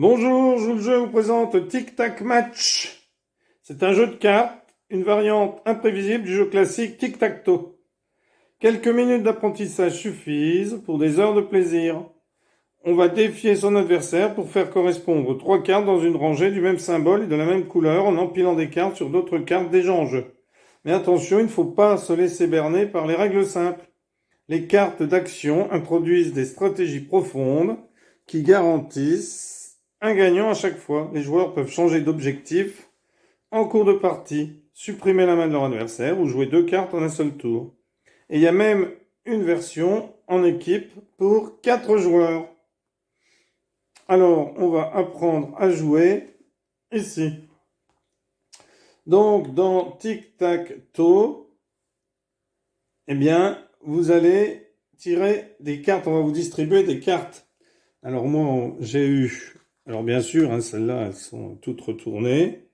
Bonjour, je vous présente Tic Tac Match. C'est un jeu de cartes, une variante imprévisible du jeu classique Tic Tac Toe. Quelques minutes d'apprentissage suffisent pour des heures de plaisir. On va défier son adversaire pour faire correspondre 3 cartes dans une rangée du même symbole et de la même couleur en empilant des cartes sur d'autres cartes déjà en jeu. Mais attention, il ne faut pas se laisser berner par les règles simples. Les cartes d'action introduisent des stratégies profondes qui garantissent un gagnant à chaque fois. Les joueurs peuvent changer d'objectif en cours de partie, supprimer la main de leur adversaire ou jouer 2 cartes en un seul tour. Et il y a même une version en équipe pour 4 joueurs. Alors, on va apprendre à jouer ici. Donc, dans Tic Tac Toe, eh bien, vous allez tirer des cartes. On va vous distribuer des cartes. Alors, moi, j'ai eu... Alors, bien sûr, celles-là, elles sont toutes retournées.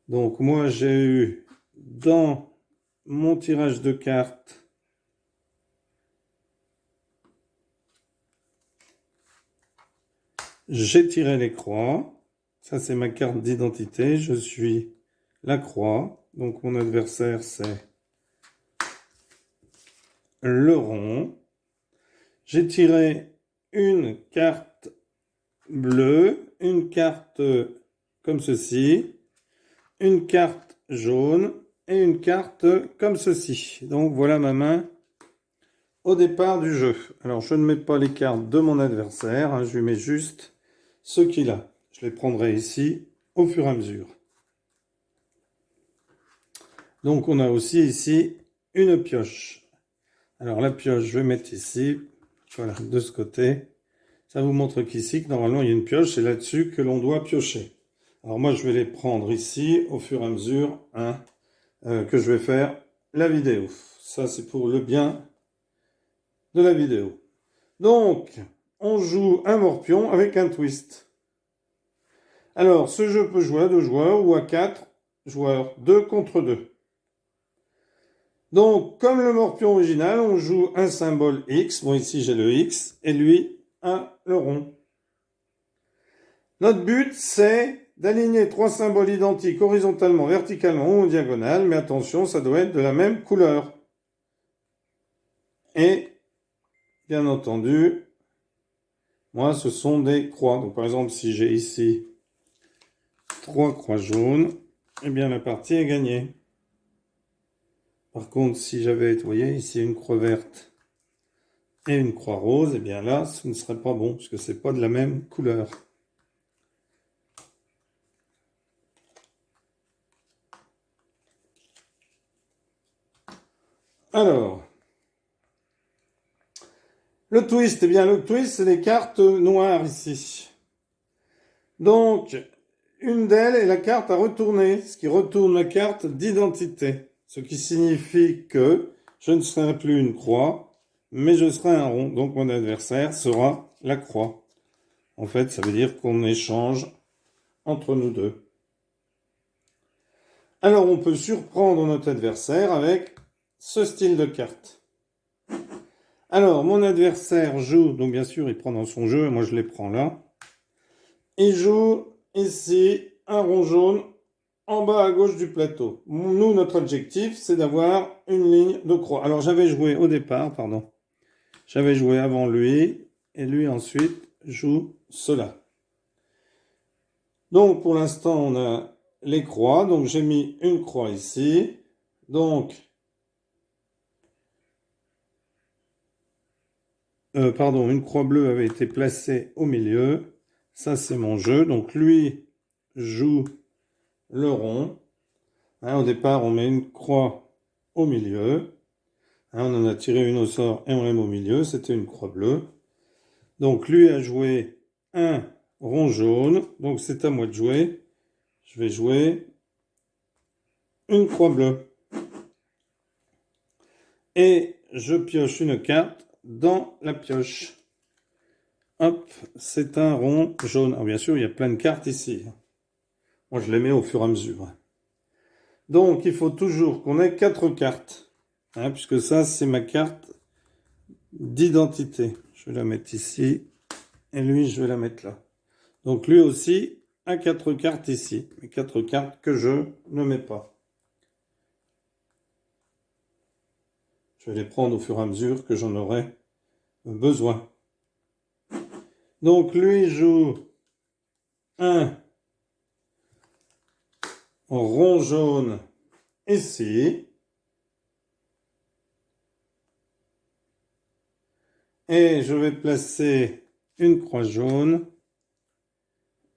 Donc, moi, j'ai eu dans mon tirage de cartes j'ai tiré les croix. Ça, c'est ma carte d'identité. Je suis la croix. Donc, mon adversaire, c'est le rond. J'ai tiré une carte bleue, une carte comme ceci, une carte jaune et une carte comme ceci. Donc, voilà ma main au départ du jeu. Alors, je ne mets pas les cartes de mon adversaire. Je lui mets juste ce qu'il a. Je les prendrai ici au fur et à mesure. Donc, on a aussi ici une pioche. Alors, la pioche, je vais mettre ici. Voilà, de ce côté. Ça vous montre qu'ici, que normalement, il y a une pioche. C'est là-dessus que l'on doit piocher. Alors, moi, je vais les prendre ici au fur et à mesure que je vais faire la vidéo. Ça, c'est pour le bien de la vidéo. Donc, on joue un morpion avec un twist. Alors, ce jeu peut jouer à 2 joueurs ou à 4 joueurs, 2 contre 2. Donc, comme le morpion original, on joue un symbole X. Bon, ici, j'ai le X, et lui, le rond. Notre but, c'est d'aligner 3 symboles identiques horizontalement, verticalement ou en diagonale, mais attention, ça doit être de la même couleur. Et, bien entendu, moi, ce sont des croix. Donc, par exemple, si j'ai ici 3 croix jaunes, eh bien, la partie est gagnée. Par contre, si j'avais, vous voyez, ici une croix verte et une croix rose, eh bien là, ce ne serait pas bon, parce que ce n'est pas de la même couleur. Alors, le twist, eh bien le twist, c'est les cartes noires ici. Donc, une d'elles est la carte à retourner, ce qui retourne la carte d'identité. Ce qui signifie que je ne serai plus une croix, mais je serai un rond. Donc mon adversaire sera la croix. En fait, ça veut dire qu'on échange entre nous deux. Alors on peut surprendre notre adversaire avec ce style de carte. Alors mon adversaire joue, donc bien sûr il prend dans son jeu, moi je les prends là. Il joue ici un rond jaune en bas à gauche du plateau. Nous, notre objectif, c'est d'avoir une ligne de croix. Alors, j'avais joué au départ, pardon. J'avais joué avant lui, et lui ensuite joue cela. Donc, pour l'instant, on a les croix. Donc, j'ai mis une croix ici. Donc, une croix bleue avait été placée au milieu. Ça, c'est mon jeu. Donc, lui joue le rond. Au départ, on met une croix au milieu. On en a tiré une au sort et on l'a mis au milieu. C'était une croix bleue. Donc, lui a joué un rond jaune. Donc, c'est à moi de jouer. Je vais jouer une croix bleue. Et je pioche une carte dans la pioche. Hop, c'est un rond jaune. Alors, bien sûr, il y a plein de cartes ici. Moi, je les mets au fur et à mesure. Donc, il faut toujours qu'on ait 4 cartes. Puisque ça, c'est ma carte d'identité. Je vais la mettre ici. Et lui, je vais la mettre là. Donc lui aussi a 4 cartes ici. Mais 4 cartes que je ne mets pas. Je vais les prendre au fur et à mesure que j'en aurai besoin. Donc lui joue un rond jaune ici. Et je vais placer une croix jaune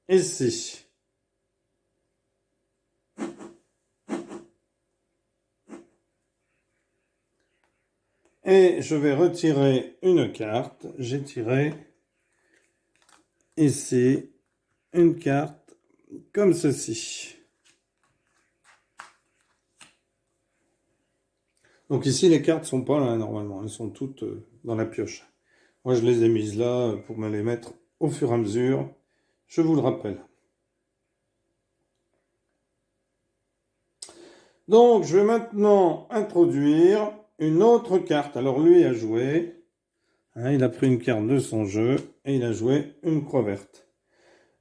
ici. Et je vais retirer une carte. J'ai tiré ici une carte comme ceci. Donc ici, les cartes sont pas là normalement. Elles sont toutes dans la pioche. Moi, je les ai mises là pour me les mettre au fur et à mesure. Je vous le rappelle. Donc, je vais maintenant introduire une autre carte. Alors, lui a joué. Hein, il a pris une carte de son jeu et il a joué une croix verte.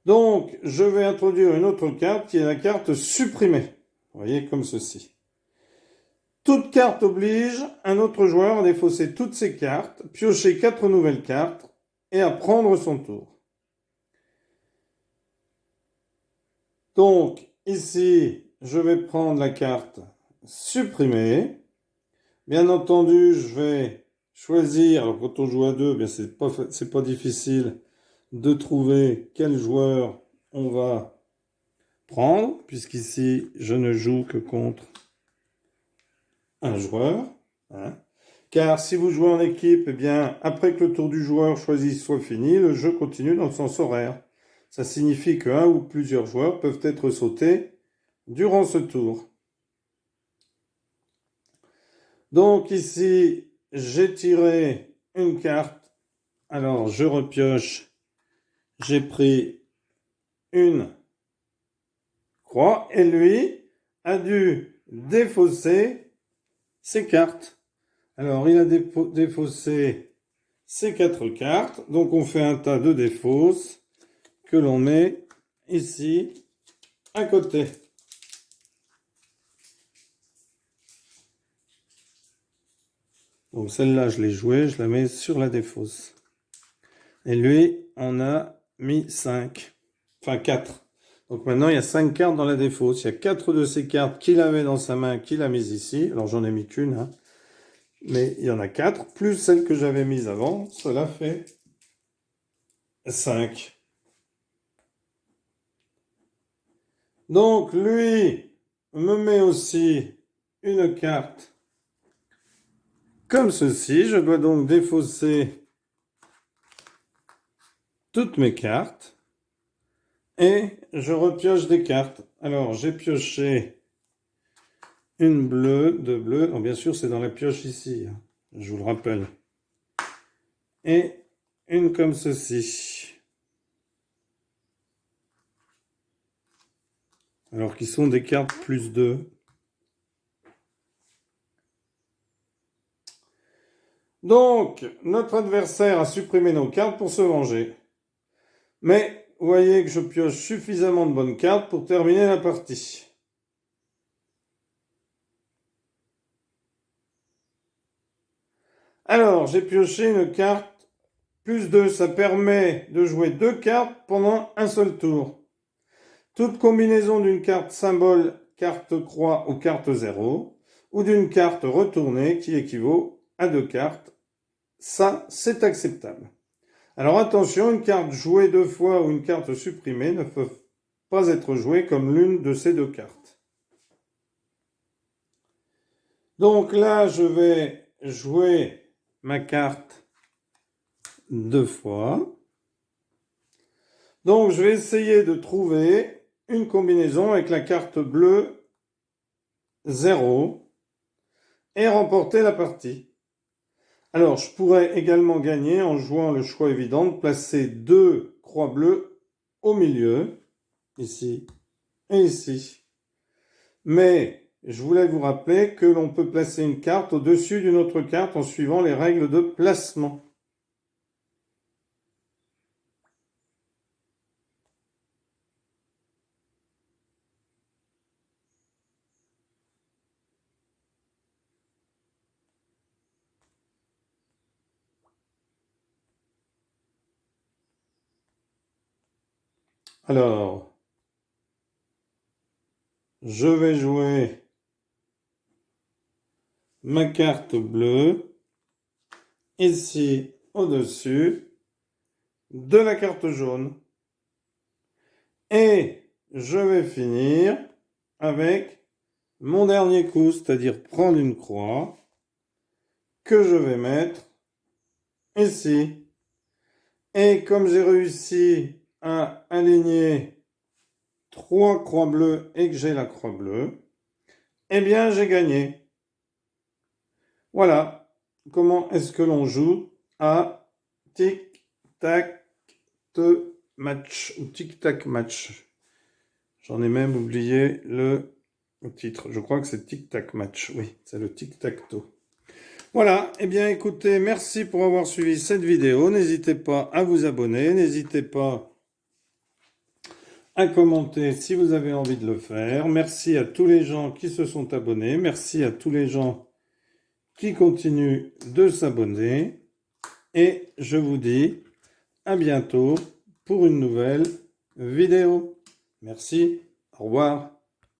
Donc, je vais introduire une autre carte qui est la carte supprimée. Vous voyez, comme ceci. Toute carte oblige un autre joueur à défausser toutes ses cartes, piocher 4 nouvelles cartes et à prendre son tour. Donc, ici, je vais prendre la carte supprimée. Bien entendu, je vais choisir, alors quand on joue à deux, bien c'est pas difficile de trouver quel joueur on va prendre, puisqu'ici, je ne joue que contre un joueur. Hein. Car si vous jouez en équipe, eh bien, après que le tour du joueur choisi soit fini, le jeu continue dans le sens horaire. Ça signifie qu'un ou plusieurs joueurs peuvent être sautés durant ce tour. Donc ici, j'ai tiré une carte. Alors, je repioche. J'ai pris une croix et lui a dû défausser ses cartes. Alors, il a défaussé ces 4 cartes. Donc, on fait un tas de défausses que l'on met ici à côté. Donc, celle-là, je l'ai jouée. Je la mets sur la défausse. Et lui, on a mis 5. Enfin, 4. Donc, maintenant, il y a 5 cartes dans la défausse. Il y a 4 de ces cartes qu'il avait dans sa main, qu'il a mises ici. Alors, j'en ai mis qu'une, hein. Mais il y en a 4, plus celle que j'avais mise avant. Cela fait 5. Donc, lui me met aussi une carte comme ceci. Je dois donc défausser toutes mes cartes. Et je repioche des cartes. Alors, j'ai pioché une bleue, 2 bleus. Donc, bien sûr, c'est dans la pioche ici. Hein. Je vous le rappelle. Et une comme ceci. Alors, qui sont des cartes plus 2. Donc, notre adversaire a supprimé nos cartes pour se venger. Mais, vous voyez que je pioche suffisamment de bonnes cartes pour terminer la partie. Alors, j'ai pioché une carte plus 2. Ça permet de jouer 2 cartes pendant un seul tour. Toute combinaison d'une carte symbole, carte croix ou carte 0, ou d'une carte retournée qui équivaut à 2 cartes, ça, c'est acceptable. Alors attention, une carte jouée 2 fois ou une carte supprimée ne peuvent pas être jouées comme l'une de ces 2 cartes. Donc là, je vais jouer ma carte 2 fois. Donc je vais essayer de trouver une combinaison avec la carte bleue 0 et remporter la partie. Alors, je pourrais également gagner en jouant le choix évident de placer 2 croix bleues au milieu, ici et ici. Mais je voulais vous rappeler que l'on peut placer une carte au-dessus d'une autre carte en suivant les règles de placement. Alors, je vais jouer ma carte bleue, ici au-dessus de la carte jaune. Et je vais finir avec mon dernier coup, c'est-à-dire prendre une croix que je vais mettre ici. Et comme j'ai réussi à aligner 3 croix bleues et que j'ai la croix bleue, eh bien j'ai gagné. Voilà comment est-ce que l'on joue à tic-tac-match ou tic-tac-match. J'en ai même oublié le titre. Je crois que c'est tic-tac-match. Oui, c'est le tic-tac-toe. Voilà, eh bien écoutez, merci pour avoir suivi cette vidéo. N'hésitez pas à vous abonner, n'hésitez pas à commenter si vous avez envie de le faire. Merci à tous les gens qui se sont abonnés, merci à tous les gens qui continuent de s'abonner. Et je vous dis à bientôt pour une nouvelle vidéo. Merci, au revoir.